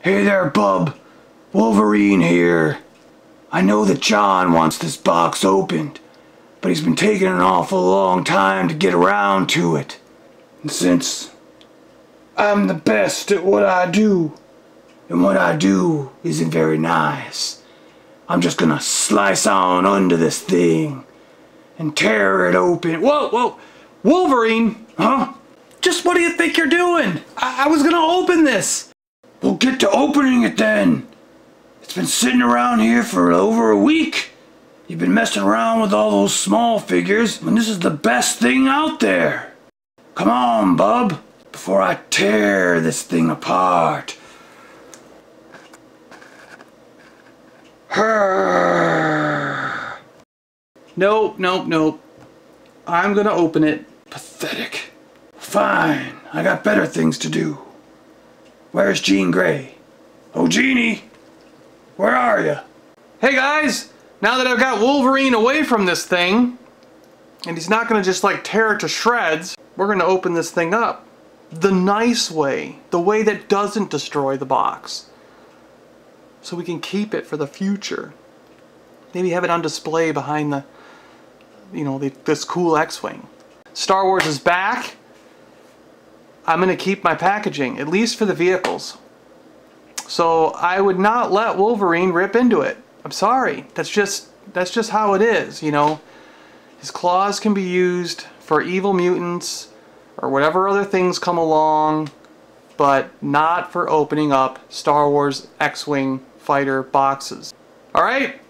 Hey there, bub. Wolverine here. I know that John wants this box opened, but he's been taking an awful long time to get around to it. And since I'm the best at what I do, and what I do isn't very nice, I'm just gonna slice on under this thing and tear it open. Whoa, whoa, Wolverine, huh? Just what do you think you're doing? I was gonna open this. We'll get to opening it then. It's been sitting around here for over a week. You've been messing around with all those small figures when this is the best thing out there. Come on, bub, before I tear this thing apart. Nope, nope, nope. I'm gonna open it. Pathetic. Fine, I got better things to do. Where's Jean Grey? Oh, Jeannie! Where are you? Hey guys! Now that I've got Wolverine away from this thing, and he's not gonna just like tear it to shreds, we're gonna open this thing up. The nice way. The way that doesn't destroy the box. So we can keep it for the future. Maybe have it on display behind the, you know, this cool X-Wing. Star Wars is back. I'm going to keep my packaging, at least for the vehicles. So I would not let Wolverine rip into it. I'm sorry. That's just how it is, you know. His claws can be used for evil mutants or whatever other things come along, but not for opening up Star Wars X-Wing fighter boxes. Alright?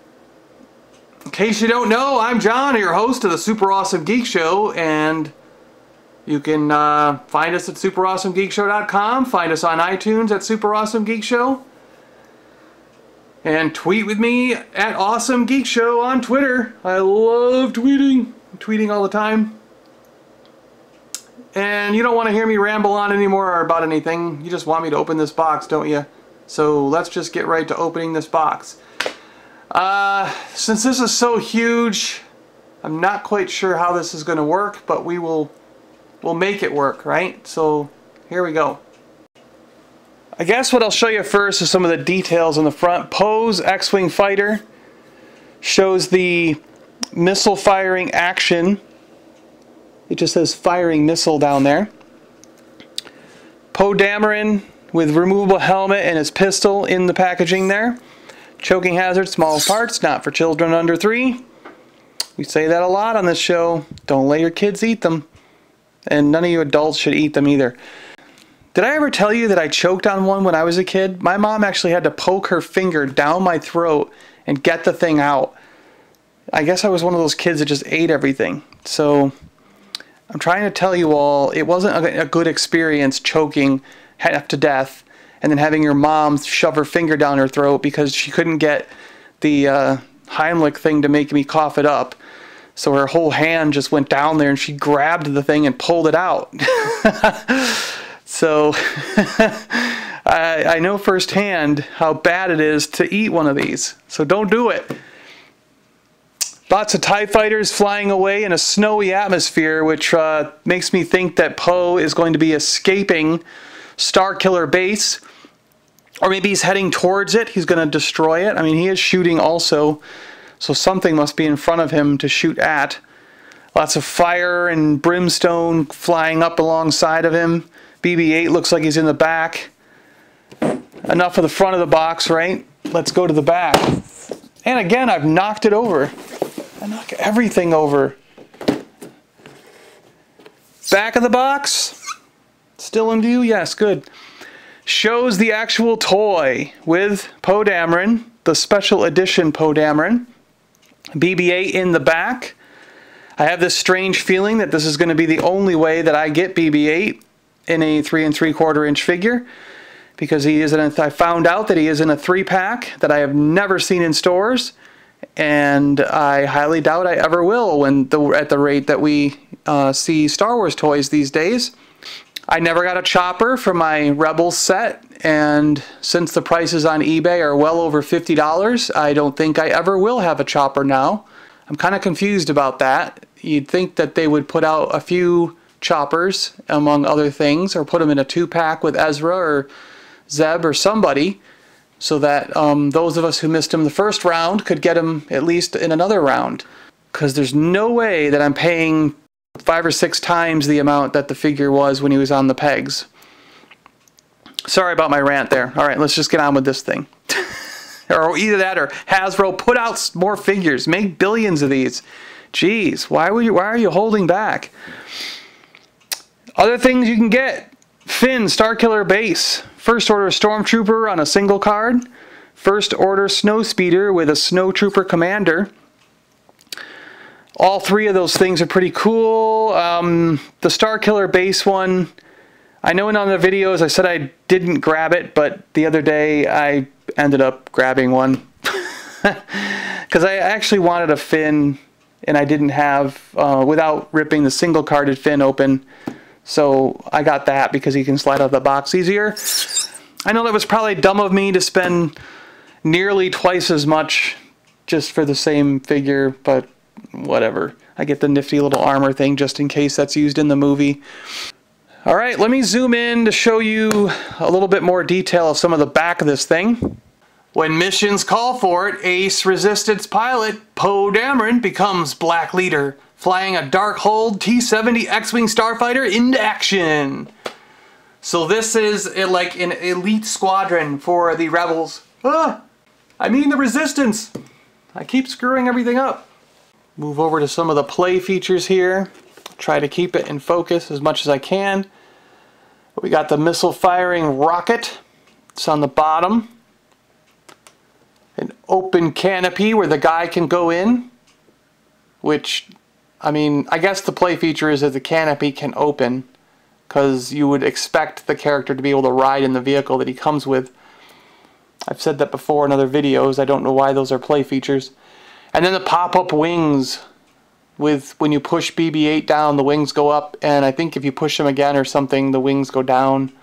In case you don't know, I'm John, your host of the Super Awesome Geek Show, and you can find us at SuperAwesomeGeekShow.com, find us on iTunes at Super Awesome Geek Show, and tweet with me at Awesome Geek Show on Twitter. I love tweeting. I'm tweeting all the time. And you don't want to hear me ramble on anymore about anything. You just want me to open this box, don't you? So let's just get right to opening this box. Since this is so huge, I'm not quite sure how this is going to work, but we'll make it work, right? So here we go. I guess what I'll show you first is some of the details on the front. Poe's X-Wing fighter shows the missile firing action. It just says firing missile down there. Poe Dameron with removable helmet and his pistol in the packaging there. Choking hazard, small parts, not for children under 3. We say that a lot on this show. Don't let your kids eat them. And none of you adults should eat them either. Did I ever tell you that I choked on one when I was a kid? My mom actually had to poke her finger down my throat and get the thing out. I guess I was one of those kids that just ate everything. So I'm trying to tell you all, it wasn't a good experience choking half to death and then having your mom shove her finger down her throat because she couldn't get the Heimlich thing to make me cough it up. So her whole hand just went down there and she grabbed the thing and pulled it out. So I know firsthand how bad it is to eat one of these. So don't do it. Lots of TIE fighters flying away in a snowy atmosphere, which makes me think that Poe is going to be escaping Starkiller Base. Or maybe he's heading towards it. He's going to destroy it. I mean, he is shooting also. So something must be in front of him to shoot at. Lots of fire and brimstone flying up alongside of him. BB-8 looks like he's in the back. Enough of the front of the box, right? Let's go to the back. And again, I've knocked it over. I knock everything over. Back of the box. Still in view? Yes, good. Shows the actual toy with Poe Dameron, the special edition Poe Dameron. BB-8 in the back. I have this strange feeling that this is going to be the only way that I get BB-8 in a 3 3/4 inch figure, because he is I found out that he is in a 3-pack that I have never seen in stores, and I highly doubt I ever will at the rate that we see Star Wars toys these days. I never got a chopper for my Rebels set, and since the prices on eBay are well over $50, I don't think I ever will have a chopper now. I'm kind of confused about that. You'd think that they would put out a few choppers, among other things, or put them in a 2-pack with Ezra or Zeb or somebody, so that those of us who missed him the first round could get him at least in another round. Because there's no way that I'm paying 5 or 6 times the amount that the figure was when he was on the pegs. Sorry about my rant there. Alright, let's just get on with this thing. Or either that or Hasbro, put out more figures. Make billions of these. Jeez, why are you holding back? Other things you can get. Finn, Starkiller Base. First Order Stormtrooper on a single card. First Order Snowspeeder with a Snowtrooper Commander. All 3 of those things are pretty cool. The Starkiller Base one, I know in other videos I said I didn't grab it, but the other day I ended up grabbing one. Because I actually wanted a Finn, and I didn't have, without ripping the single carded Finn open. So I got that because he can slide out of the box easier. I know that was probably dumb of me to spend nearly twice as much just for the same figure, but whatever. I get the nifty little armor thing just in case that's used in the movie. Alright, let me zoom in to show you a little bit more detail of some of the back of this thing. When missions call for it, Ace Resistance pilot Poe Dameron becomes Black Leader, flying a Darkhold T-70 X-Wing Starfighter into action. So this is like an elite squadron for the Rebels. I mean the Resistance. I keep screwing everything up. Move over to some of the play features here. Try to keep it in focus as much as I can. We got the missile firing rocket. It's on the bottom. An open canopy where the guy can go in. Which, I mean, I guess the play feature is that the canopy can open, because you would expect the character to be able to ride in the vehicle that he comes with. I've said that before in other videos. I don't know why those are play features. And then the pop-up wings. With when you push BB-8 down, the wings go up, and I think if you push them again or something, the wings go down.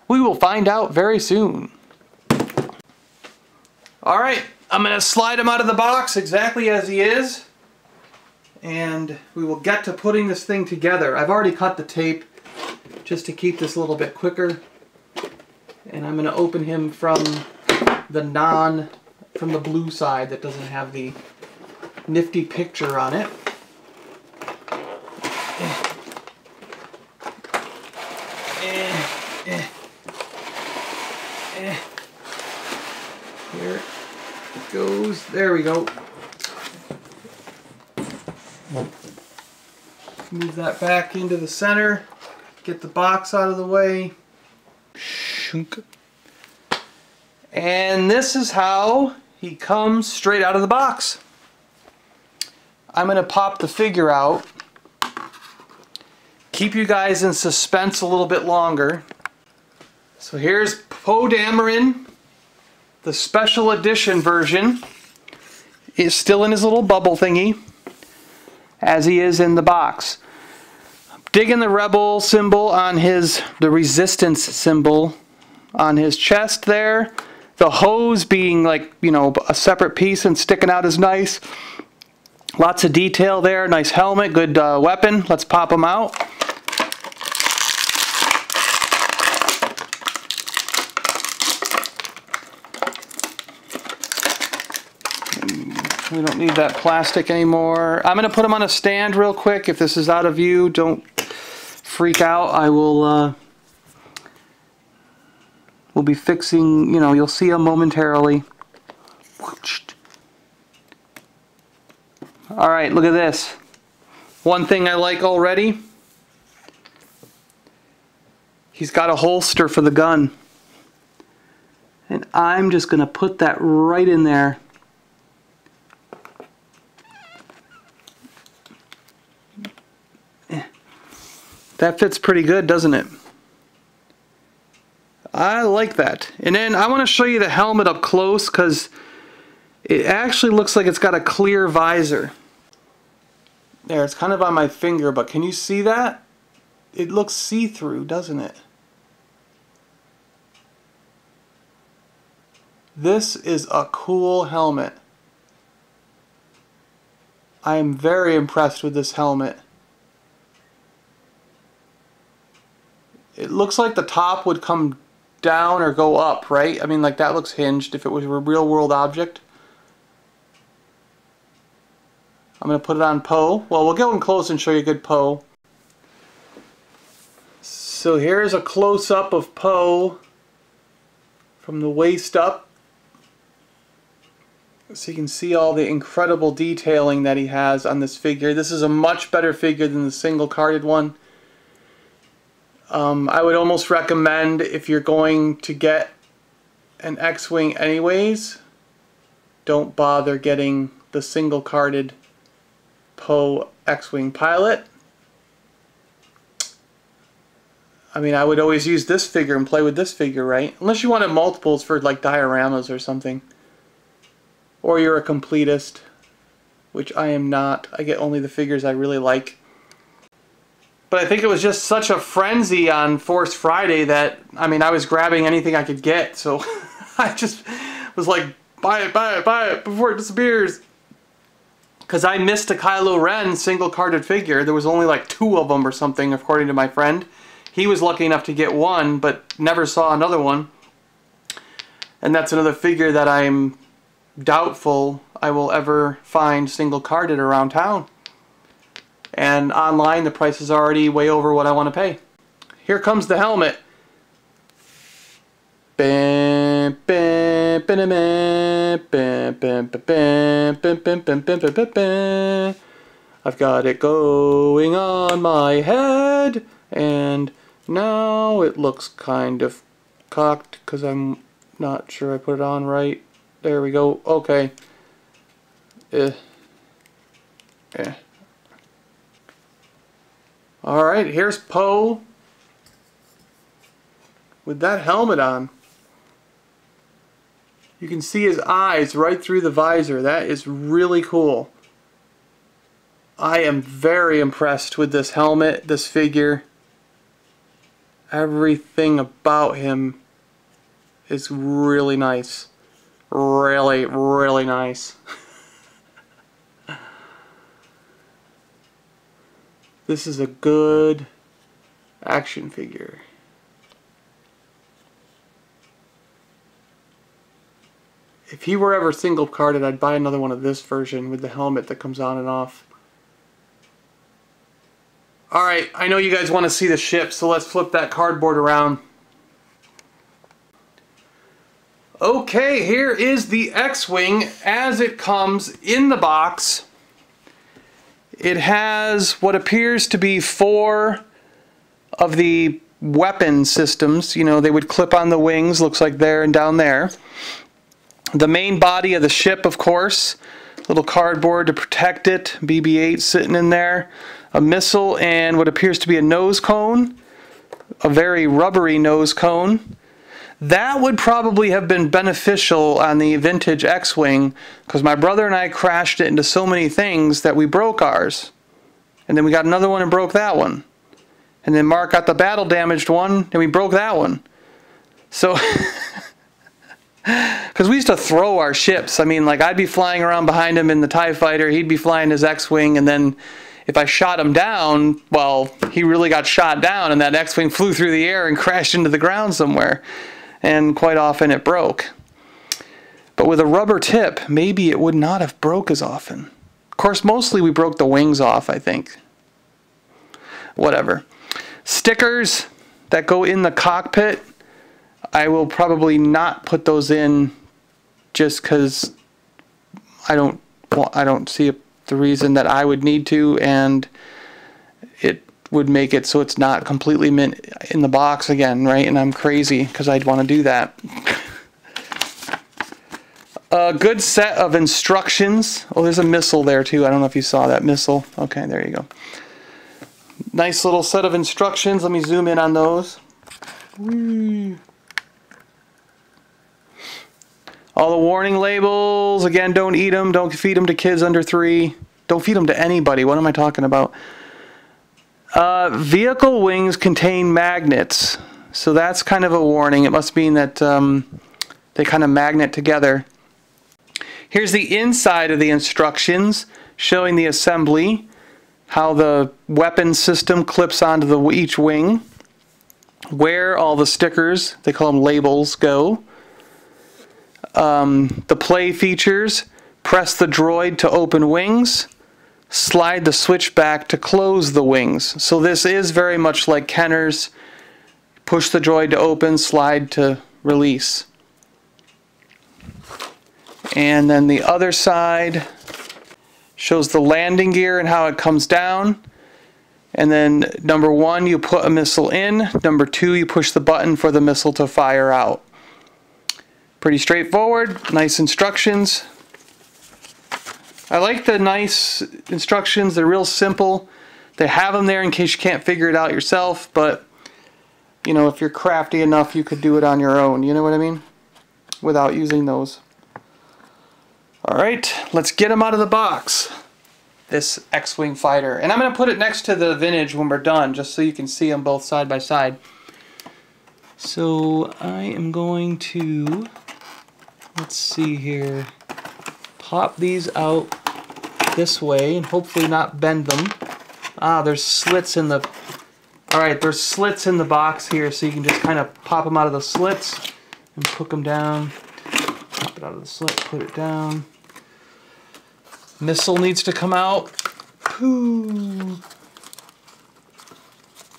We will find out very soon. Alright, I'm going to slide him out of the box exactly as he is, and we will get to putting this thing together. I've already cut the tape just to keep this a little bit quicker, and I'm going to open him from the blue side that doesn't have the nifty picture on it. Here it goes. There we go. Move that back into the center. Get the box out of the way. Shunk. And this is how he comes straight out of the box. I'm going to pop the figure out. Keep you guys in suspense a little bit longer. So here's Poe Dameron. The special edition version is still in his little bubble thingy, as he is in the box. I'm digging the Rebel symbol on the Resistance symbol on his chest there. The hose being like, you know, a separate piece and sticking out is nice. Lots of detail there. Nice helmet, good weapon. Let's pop him out. We don't need that plastic anymore. I'm going to put him on a stand real quick. If this is out of view, don't freak out. I will we'll be fixing, you know, you'll see him momentarily. Alright, look at this. One thing I like already, he's got a holster for the gun. And I'm just going to put that right in there. That fits pretty good, doesn't it? I like that. And then I want to show you the helmet up close because it actually looks like it's got a clear visor. There, it's kind of on my finger, but can you see that? It looks see-through, doesn't it? This is a cool helmet. I am very impressed with this helmet. It looks like the top would come down or go up, right? I mean, like, that looks hinged if it was a real world object. I'm going to put it on Poe. Well, we'll go in close and show you a good Poe. So here's a close-up of Poe from the waist up. So you can see all the incredible detailing that he has on this figure. This is a much better figure than the single carded one. I would almost recommend, if you're going to get an X-Wing anyways, don't bother getting the single carded Poe X-Wing pilot. I mean, I would always use this figure and play with this figure, right? Unless you wanted multiples for like dioramas or something. Or you're a completist, which I am not. I get only the figures I really like. But I think it was just such a frenzy on Force Friday that, I mean, I was grabbing anything I could get. So I just was like, buy it, buy it, buy it before it disappears. Because I missed a Kylo Ren single carded figure. There was only like 2 of them or something, according to my friend. He was lucky enough to get one, but never saw another one. And that's another figure that I'm doubtful I will ever find single carded around town. And online, the price is already way over what I want to pay. Here comes the helmet. I've got it going on my head, and now it looks kind of cocked because I'm not sure I put it on right. There we go. Okay. Alright, here's Poe with that helmet on. You can see his eyes right through the visor. That is really cool. I am very impressed with this helmet, this figure. Everything about him is really nice. Really, really nice. This is a good action figure. If he were ever single carded, I'd buy another one of this version with the helmet that comes on and off. Alright, I know you guys want to see the ship, so let's flip that cardboard around. Okay, here is the X-Wing as it comes in the box. It has what appears to be 4 of the weapon systems. You know, they would clip on the wings, looks like there and down there. The main body of the ship, of course. Little cardboard to protect it. BB-8 sitting in there. A missile and what appears to be a nose cone. A very rubbery nose cone. That would probably have been beneficial on the vintage X-Wing, because my brother and I crashed it into so many things that we broke ours. And then we got another one and broke that one. And then Mark got the battle damaged one and we broke that one. So, because we used to throw our ships. I mean, like, I'd be flying around behind him in the TIE Fighter, he'd be flying his X-Wing, and then if I shot him down, well, he really got shot down and that X-Wing flew through the air and crashed into the ground somewhere. And quite often it broke. But with a rubber tip, maybe it would not have broke as often. Of course, mostly we broke the wings off, I think. Whatever. Stickers that go in the cockpit, I will probably not put those in just because I don't see the reason that I would need to, and it would make it so it's not completely mint in the box again, right? And I'm crazy because I'd want to do that. A good set of instructions. Oh, there's a missile there too. I don't know if you saw that missile. Okay, there you go. Nice little set of instructions. Let me zoom in on those. Whee. All the warning labels. Again, don't eat them. Don't feed them to kids under 3. Don't feed them to anybody. What am I talking about? Vehicle wings contain magnets, so that's kind of a warning. It must mean that they kind of magnet together. Here's the inside of the instructions showing the assembly, how the weapon system clips onto each wing. where all the stickers, they call them labels, go. The play features, press the droid to open wings, slide the switch back to close the wings. So this is very much like Kenner's. Push the droid to open, slide to release. And then the other side shows the landing gear and how it comes down. And then number 1, you put a missile in. Number 2, you push the button for the missile to fire out. Pretty straightforward, nice instructions. I like the nice instructions, they're real simple. They have them there in case you can't figure it out yourself, but you know, if you're crafty enough, you could do it on your own, you know what I mean? Without using those. Alright, let's get them out of the box. This X-Wing fighter. And I'm going to put it next to the vintage when we're done, just so you can see them both side by side. So I am going to, let's see here, pop these out this way and hopefully not bend them. Ah, there's slits in the, alright, there's slits in the box here, so you can just kind of pop them out of the slits and put them down. Pop it out of the slit, put it down. Missile needs to come out. Pooh.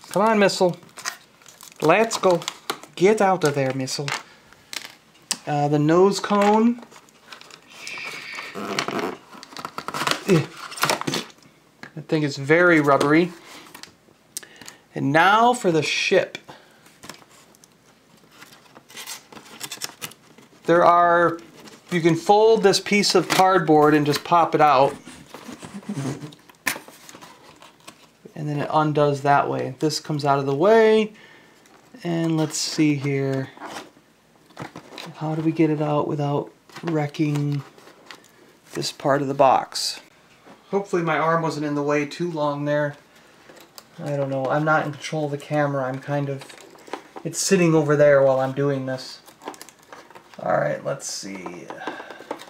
Come on, missile. Let's go. Get out of there, missile. The nose cone. That thing is very rubbery. And now for the ship. There are, you can fold this piece of cardboard and just pop it out. And then it undoes that way. This comes out of the way. And let's see here. How do we get it out without wrecking this part of the box? Hopefully my arm wasn't in the way too long there. I don't know. I'm not in control of the camera. I'm kind of, it's sitting over there while I'm doing this. Alright, let's see.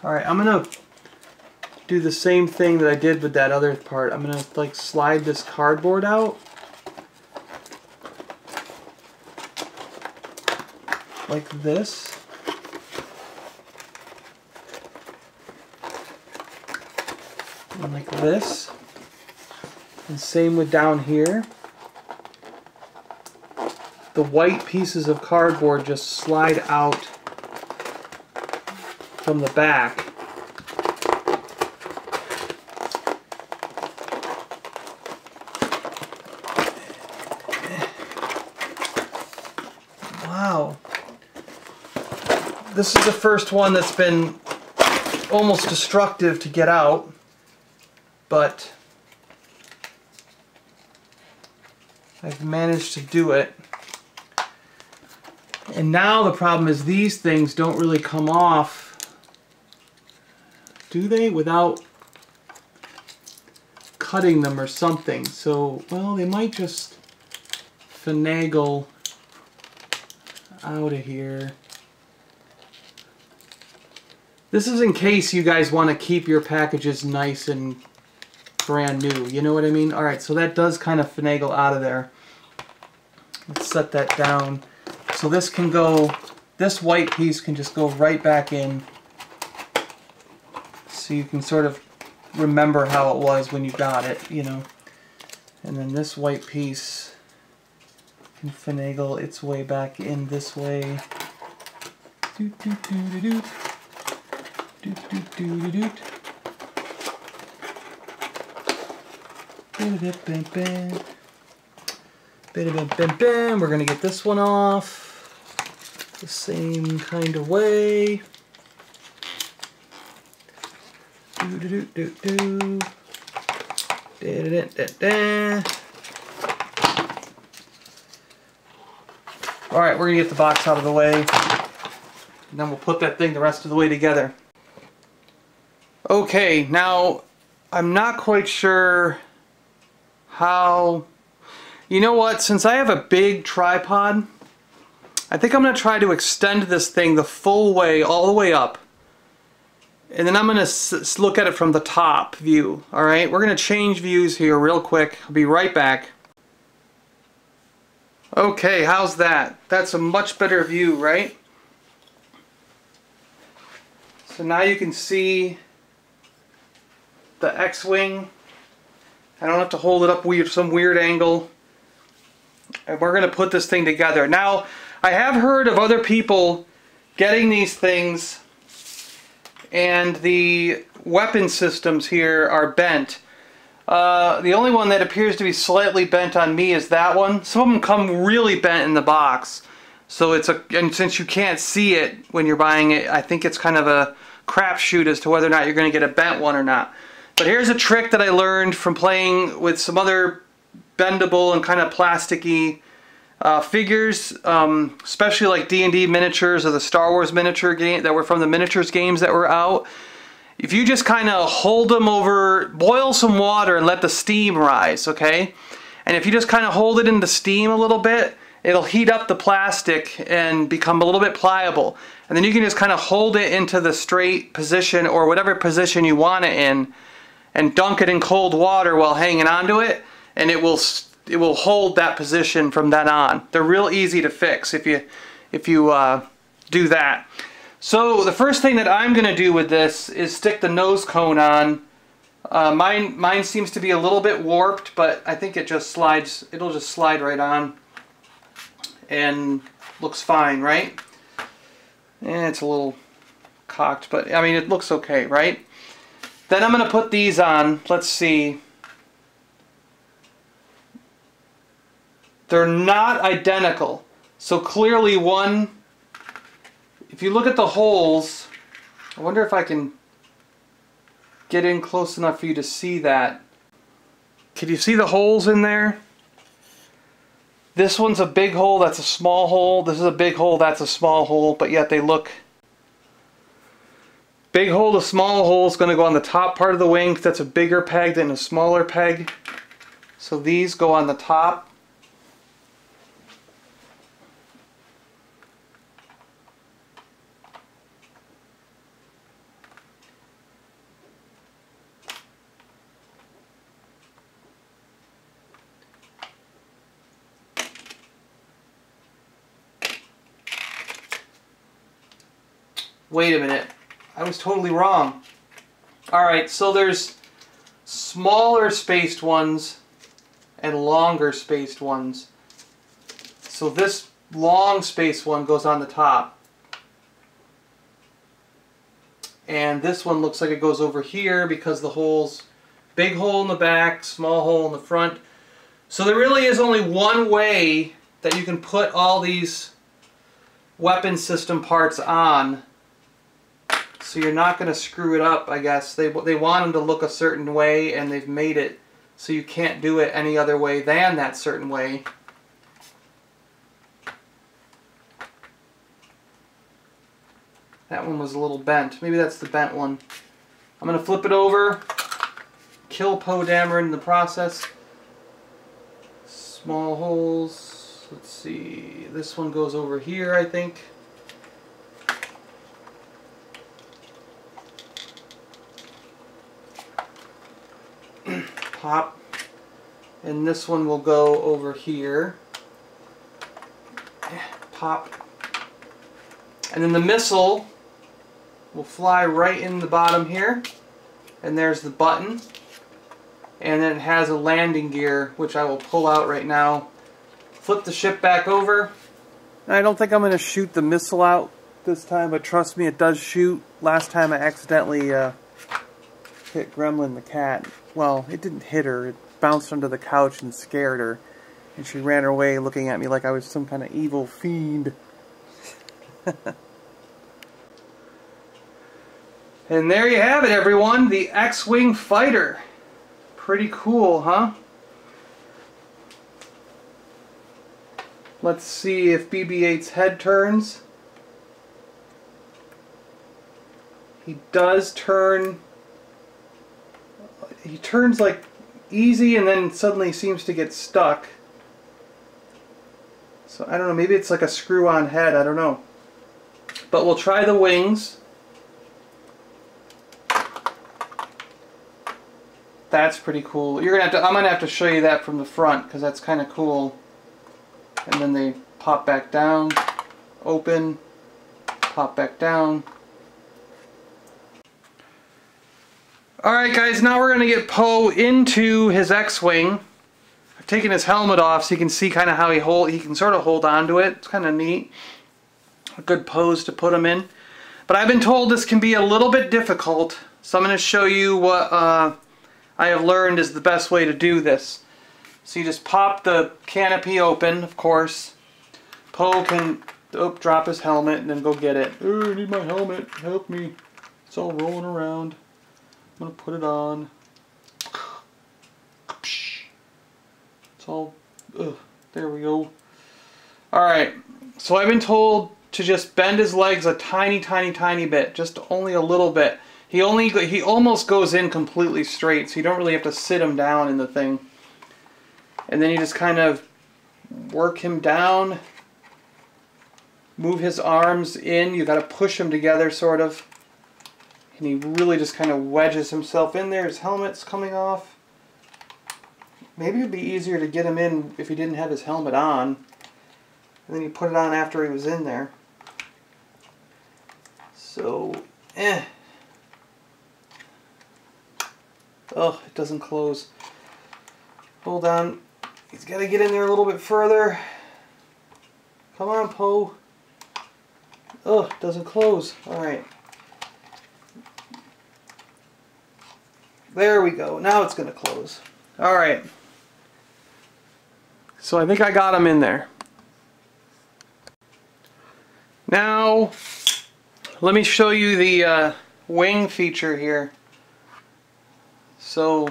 Alright, I'm going to do the same thing that I did with that other part. I'm going to like slide this cardboard out. Like this. And like this. And same with down here. The white pieces of cardboard just slide out from the back. Wow. This is the first one that's been almost destructive to get out, but I've managed to do it. And now the problem is these things don't really come off, do they, without cutting them or something. So, well, they might just finagle out of here. This is in case you guys want to keep your packages nice and brand new, you know what I mean? Alright, so that does kind of finagle out of there. Let's set that down. So this can go, this white piece can just go right back in, so you can sort of remember how it was when you got it, you know. And then this white piece can finagle its way back in this way. Doot, doot, doot, doot. Doot, doot, doot, doot. We're going to get this one off the same kind of way. Alright, we're going to get the box out of the way, and then we'll put that thing the rest of the way together. Okay, now I'm not quite sure how, you know what, since I have a big tripod, I think I'm going to try to extend this thing the full way, all the way up. And then I'm going to look at it from the top view. Alright, we're going to change views here real quick. I'll be right back. Okay, how's that? That's a much better view, right? So now you can see the X-Wing. I don't have to hold it up some weird angle. And we're going to put this thing together. Now, I have heard of other people getting these things and the weapon systems here are bent. The only one that appears to be slightly bent on me is that one. Some of them come really bent in the box. So and since you can't see it when you're buying it, I think it's kind of a crapshoot as to whether or not you're going to get a bent one or not. But here's a trick that I learned from playing with some other bendable and kind of plasticky figures, especially like D&D miniatures or the Star Wars miniature game that were from the miniatures games that were out. If you just kind of hold them over, boil some water and let the steam rise, okay? And if you just kind of hold it in the steam a little bit, it'll heat up the plastic and become a little bit pliable. And then you can just kind of hold it into the straight position or whatever position you want it in and dunk it in cold water while hanging onto it, and it will hold that position from then on. They're real easy to fix if you do that. So the first thing that I'm going to do with this is stick the nose cone on. Mine seems to be a little bit warped, but I think it just slides. It'll just slide right on and looks fine, right? And it's a little cocked, but I mean it looks okay, right? Then I'm going to put these on. Let's see. They're not identical. So clearly one, if you look at the holes, I wonder if I can get in close enough for you to see that. Can you see the holes in there? This one's a big hole, that's a small hole. This is a big hole, that's a small hole, but yet they look... Big hole to small hole is going to go on the top part of the wing because that's a bigger peg than a smaller peg. So these go on the top. Wait a minute. I was totally wrong. Alright, so there's smaller spaced ones and longer spaced ones. So this long spaced one goes on the top. And this one looks like it goes over here because the holes, big hole in the back, small hole in the front. So there really is only one way that you can put all these weapon system parts on. So you're not going to screw it up, I guess. They want them to look a certain way, and they've made it so you can't do it any other way than that certain way. That one was a little bent. Maybe that's the bent one. I'm going to flip it over, kill Poe Dameron in the process. Small holes. Let's see. This one goes over here, I think. Pop, and this one will go over here. Pop, and then the missile will fly right in the bottom here, and there's the button, and then it has a landing gear which I will pull out right now. Flip the ship back over. I don't think I'm going to shoot the missile out this time, but trust me, it does shoot. Last time I accidentally hit Gremlin the cat. Well, it didn't hit her. It bounced under the couch and scared her. And she ran away looking at me like I was some kind of evil fiend. And there you have it, everyone. The X-Wing fighter. Pretty cool, huh? Let's see if BB-8's head turns. He does turn... He turns like easy and then suddenly seems to get stuck. So I don't know, maybe it's like a screw-on head, I don't know. But we'll try the wings. That's pretty cool. I'm gonna have to show you that from the front because that's kind of cool. and then they pop back down, open, pop back down. Alright guys, now we're going to get Poe into his X-Wing. I've taken his helmet off so you can see kind of how he can sort of hold on to it. It's kind of neat. A good pose to put him in. But I've been told this can be a little bit difficult, so I'm going to show you what I have learned is the best way to do this. So you just pop the canopy open, of course. Poe can drop his helmet and then go get it. Oh, I need my helmet, help me. It's all rolling around. I'm going to put it on. It's all, there we go. Alright, so I've been told to just bend his legs a tiny bit, just only a little bit. He almost goes in completely straight, so you don't really have to sit him down in the thing. And then you just kind of work him down, move his arms in. You got to push them together, sort of. And he really just kind of wedges himself in there. His helmet's coming off. Maybe it would be easier to get him in if he didn't have his helmet on. And then you put it on after he was in there. So, Oh, it doesn't close. Hold on. He's got to get in there a little bit further. Come on, Poe. Oh, it doesn't close. Alright. There we go. Now it's going to close. Alright. So I think I got him in there. Now, let me show you the wing feature here. So,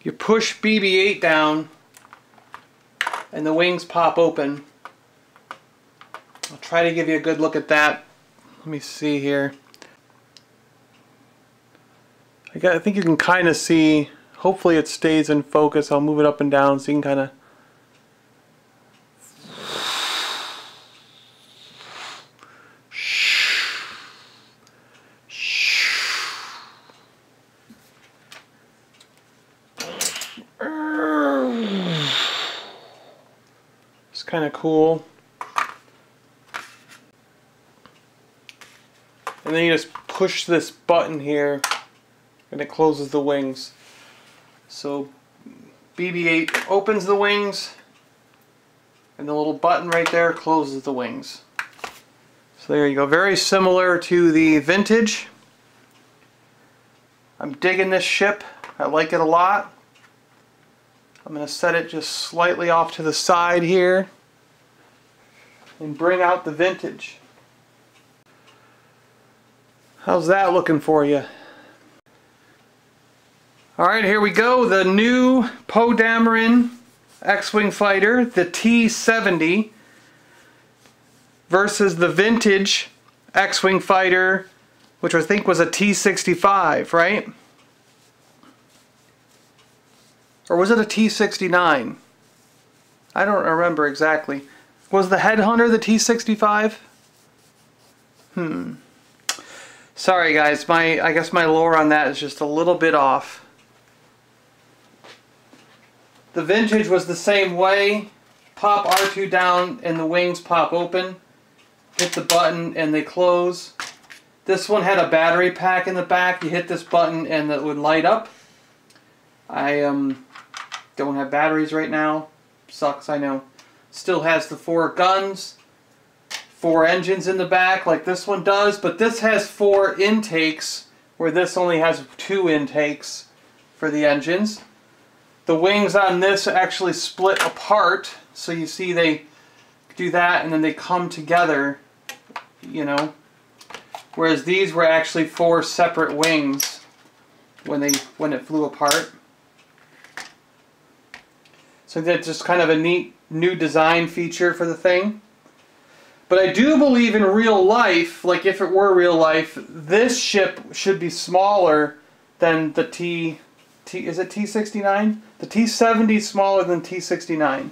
you push BB-8 down and the wings pop open. I'll try to give you a good look at that. Let me see here. I think you can kind of see, hopefully it stays in focus. I'll move it up and down so you can kind of it's kind of cool. And then you just push this button here and it closes the wings. So BB-8 opens the wings and the little button right there closes the wings. So there you go. Very similar to the Vintage. I'm digging this ship. I like it a lot. I'm going to set it just slightly off to the side here and bring out the Vintage. How's that looking for you? Alright, here we go. The new Poe Dameron X-Wing fighter, the T-70, versus the Vintage X-Wing fighter, which I think was a T-65, right? Or was it a T-69? I don't remember exactly. Was the Headhunter the T-65? Sorry guys, I guess my lore on that is just a little bit off. The Vintage was the same way. Pop R2 down and the wings pop open. Hit the button and they close. This one had a battery pack in the back. You hit this button and it would light up. I don't have batteries right now. Sucks, I know. Still has the 4 guns, 4 engines in the back like this one does, but this has 4 intakes where this only has 2 intakes for the engines. The wings on this actually split apart, so you see they do that and then they come together, you know. Whereas these were actually 4 separate wings when it flew apart. So that's just kind of a neat new design feature for the thing. But I do believe in real life, like if it were real life, this ship should be smaller than the is it T-69? The T-70 is smaller than T-69,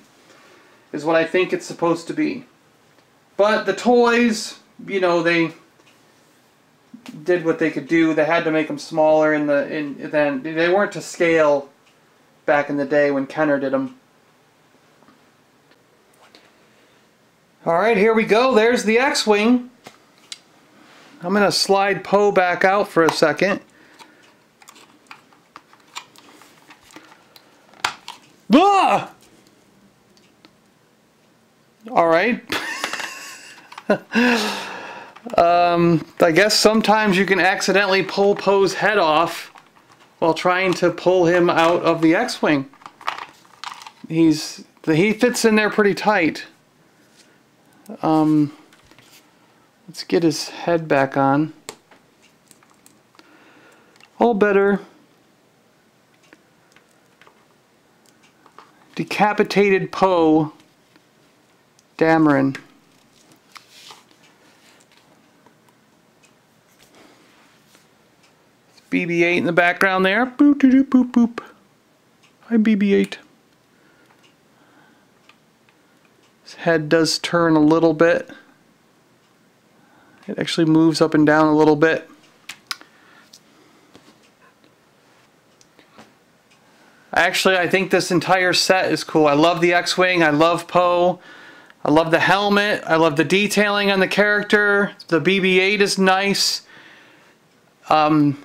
is what I think it's supposed to be. But the toys, you know, they did what they could do. They had to make them smaller then they weren't to scale back in the day when Kenner did them. Alright, here we go. There's the X-Wing. I'm going to slide Poe back out for a second. Ah! Alright. I guess sometimes you can accidentally pull Poe's head off while trying to pull him out of the X-Wing. He fits in there pretty tight. Let's get his head back on. All better. Decapitated Poe Dameron. BB-8 in the background there. Boop doo doo boop boop. Hi BB-8. His head does turn a little bit. It actually moves up and down a little bit. Actually, I think this entire set is cool. I love the X-Wing. I love Poe. I love the helmet. I love the detailing on the character. The BB-8 is nice.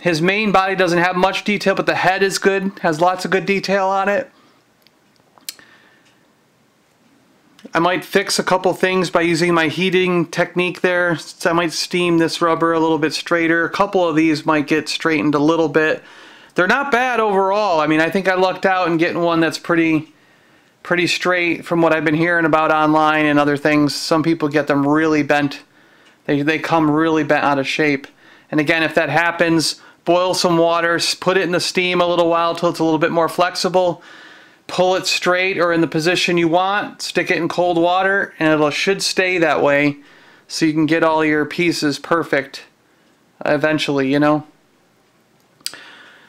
His main body doesn't have much detail, but the head is good. Has lots of good detail on it. I might fix a couple things by using my heating technique there. So I might steam this rubber a little bit straighter. A couple of these might get straightened a little bit. They're not bad overall. I mean, I think I lucked out in getting one that's pretty straight from what I've been hearing about online and other things. Some people get them really bent. They come really bent out of shape. And again, if that happens, boil some water, put it in the steam a little while till it's a little bit more flexible. Pull it straight or in the position you want. Stick it in cold water and it should stay that way so you can get all your pieces perfect eventually, you know.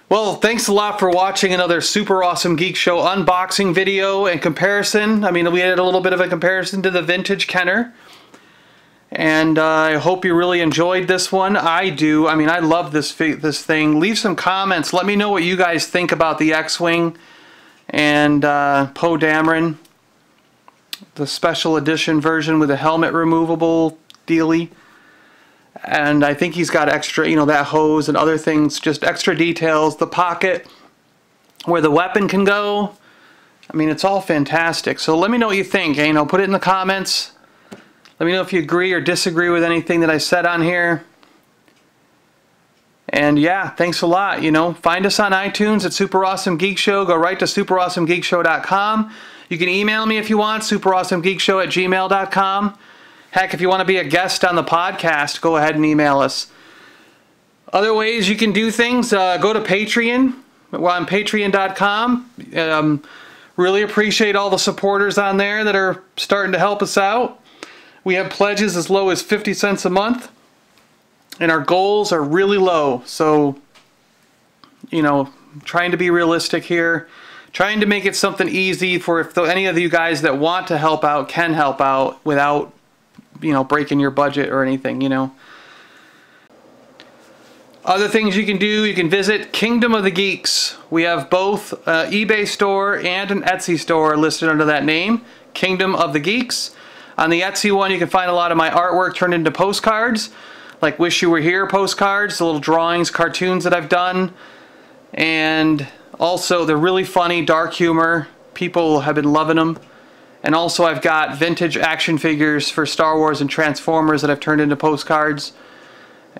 Well, thanks a lot for watching another Super Awesome Geek Show unboxing video and comparison. I mean, we had a little bit of a comparison to the vintage Kenner. And I hope you really enjoyed this one. I do. I mean, I love this thing. Leave some comments. Let me know what you guys think about the X-Wing and Poe Dameron. The special edition version with a helmet removable dealie. And I think he's got extra, you know, that hose and other things, just extra details. The pocket where the weapon can go. I mean, it's all fantastic. So let me know what you think. You know, put it in the comments. Let me know if you agree or disagree with anything that I said on here. And yeah, thanks a lot. You know, find us on iTunes at Super Awesome Geek Show. Go right to SuperAwesomeGeekShow.com. You can email me if you want, SuperAwesomeGeekShow@gmail.com. Heck, if you want to be a guest on the podcast, go ahead and email us. Other ways you can do things, go to Patreon. We're on Patreon.com. Really appreciate all the supporters on there that are starting to help us out. We have pledges as low as 50 cents a month. And our goals are really low. So, you know, trying to be realistic here. Trying to make it something easy for if any of you guys that want to help out can help out without, you know, breaking your budget or anything, you know. Other things you can do, you can visit Kingdom of the Geeks. We have both an eBay store and an Etsy store listed under that name, Kingdom of the Geeks. On the Etsy one, you can find a lot of my artwork turned into postcards, like Wish You Were Here postcards, the little drawings, cartoons that I've done. And also, they're really funny, dark humor. People have been loving them. And also, I've got vintage action figures for Star Wars and Transformers that I've turned into postcards.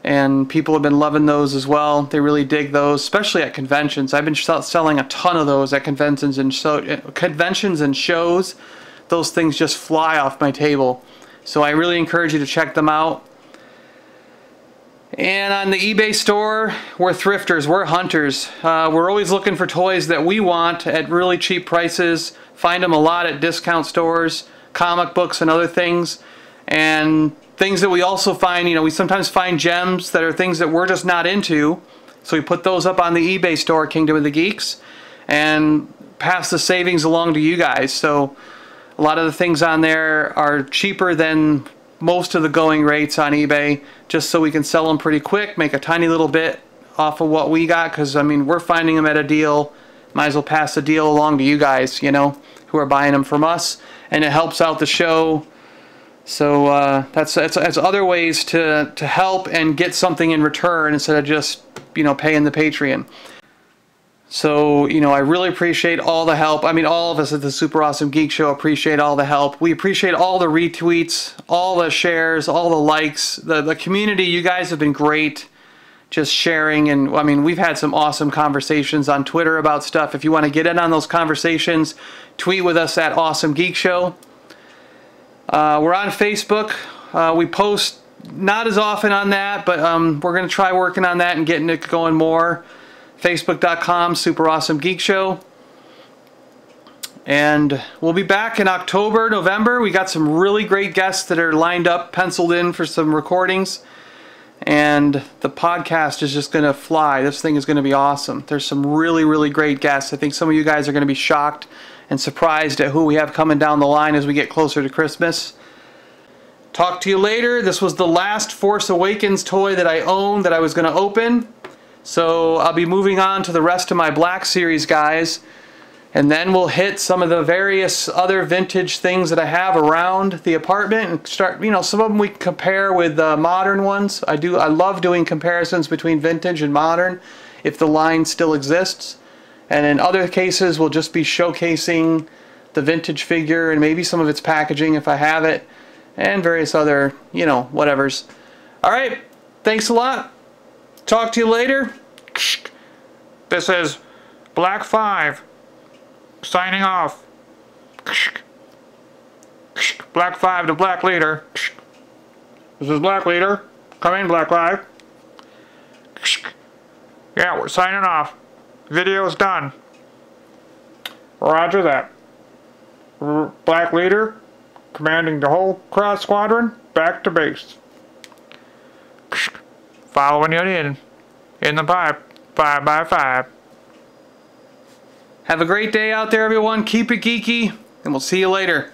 And people have been loving those as well. They really dig those, especially at conventions. I've been selling a ton of those at conventions and shows. Those things just fly off my table. So I really encourage you to check them out. And on the eBay store, we're thrifters, we're hunters. We're always looking for toys that we want at really cheap prices. Find them a lot at discount stores, comic books and other things. And things that we also find, you know, we sometimes find gems that are things that we're just not into. So we put those up on the eBay store, Kingdom of the Geeks, and pass the savings along to you guys. So a lot of the things on there are cheaper than most of the going rates on eBay, just so we can sell them pretty quick, make a tiny little bit off of what we got, because I mean, we're finding them at a deal. Might as well pass the deal along to you guys, you know, who are buying them from us, and it helps out the show So that's other ways to help and get something in return instead of just, you know, paying the Patreon. So, you know, I really appreciate all the help. I mean, all of us at the Super Awesome Geek Show appreciate all the help. We appreciate all the retweets, all the shares, all the likes. The community, you guys have been great just sharing. And, I mean, we've had some awesome conversations on Twitter about stuff. If you want to get in on those conversations, tweet with us at Awesome Geek Show. We're on Facebook. We post not as often on that, but we're going to try working on that and getting it going more. Facebook.com, Super Awesome Geek Show. And we'll be back in October, November. We got some really great guests that are lined up, penciled in for some recordings. And the podcast is just going to fly. This thing is going to be awesome. There's some really, really great guests. I think some of you guys are going to be shocked and surprised at who we have coming down the line as we get closer to Christmas. Talk to you later. This was the last Force Awakens toy that I owned that I was going to open. So I'll be moving on to the rest of my Black Series guys, and then we'll hit some of the various other vintage things that I have around the apartment and start, you know, some of them we compare with modern ones. I love doing comparisons between vintage and modern if the line still exists. And in other cases we'll just be showcasing the vintage figure and maybe some of its packaging if I have it, and various other, you know, whatevers. Alright, thanks a lot. Talk to you later. This is Black 5 signing off. Black 5 to Black Leader. This is Black Leader. Come in, Black 5. Yeah, we're signing off. Video's done. Roger that. Black Leader, commanding the whole cross squadron, back to base. Following you in the pipe, 5x5. Have a great day out there, everyone. Keep it geeky, and we'll see you later.